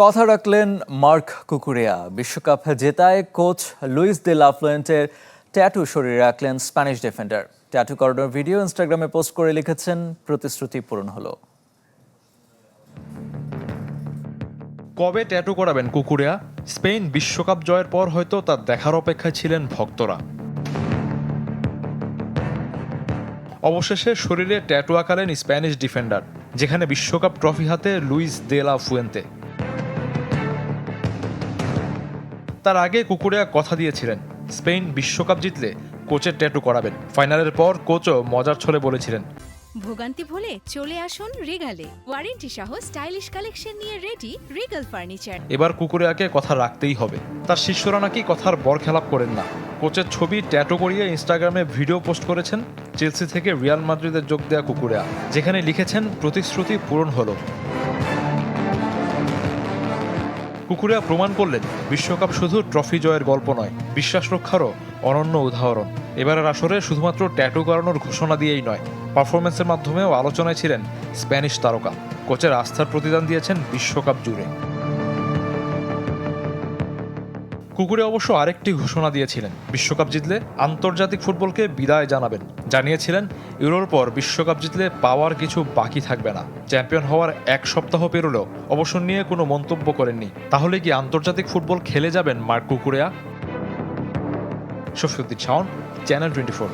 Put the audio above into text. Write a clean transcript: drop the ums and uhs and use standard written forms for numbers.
কথা রাখলেন mark Cucurella. বিশ্বকাপ জেতায় কোচ লুইস দে লা ফুয়েন্টের ট্যাটু শরীরে রাখলেন স্প্যানিশ ডিফেন্ডার। ট্যাটু করানোর ভিডিও ইনস্টাগ্রামে পোস্ট করে লিখেছেন, প্রতিশ্রুতি পূরণ হলো। কবে ট্যাটু করাবেন কুকুরেয়া? স্পেন বিশ্বকাপ জয়ের পর হয়তো তার দেখার অপেক্ষায় ছিলেন ভক্তরা। অবশেষে শরীরে ট্যাটু আঁকালেন স্প্যানিশ ডিফেন্ডার, যেখানে বিশ্বকাপ ট্রফি হাতে লুইস দে লা ফুয়েন্তে। তার আগে কুকুরেয়া কথা দিয়েছিলেন, স্পেন বিশ্বকাপ জিতলে কোচের ট্যাটু করাবেন। ফাইনালের পর কোচও মজার ছলে বলেছিলেন, ভোগান্তি ভুলে চলে আসুন রিগালে। ওয়ারেন্টি সহ স্টাইলিশ কালেকশন নিয়ে রেডি রিগাল ফার্নিচার। এবার কুকুরেয়াকে কথা রাখতেই হবে। তার শিষ্যরা নাকি কথার বরখেলাপ করেন না। কোচের ছবি ট্যাটু করিয়ে ইনস্টাগ্রামে ভিডিও পোস্ট করেছেন চেলসি থেকে রিয়াল মাদ্রিদে যোগ দেয়া কুকুরেয়া, যেখানে লিখেছেন প্রতিশ্রুতি পূরণ হলো। কুকুরেয়া প্রমাণ করলেন বিশ্বকাপ শুধু ট্রফি জয়ের গল্প নয়, বিশ্বাস রক্ষারও অনন্য উদাহরণ। এবারের আসরে শুধুমাত্র ট্যাটু করানোর ঘোষণা দিয়েই নয়, পারফরমেন্সের মাধ্যমেও আলোচনায় ছিলেন স্প্যানিশ তারকা। কোচের আস্থার প্রতিদান দিয়েছেন বিশ্বকাপ জুড়ে। কুকুরে অবশ্য আরেকটি ঘোষণা দিয়েছিলেন, বিশ্বকাপ জিতলে আন্তর্জাতিক ফুটবলকে বিদায় জানাবেন। জানিয়েছিলেন ইউরোর পর বিশ্বকাপ জিতলে পাওয়ার কিছু বাকি থাকবে না। চ্যাম্পিয়ন হওয়ার এক সপ্তাহ পেরোলেও অবসর নিয়ে কোনো মন্তব্য করেননি। তাহলে কি আন্তর্জাতিক ফুটবল খেলে যাবেন mark Cucurella? Shafiuddin Shaon, channel 24।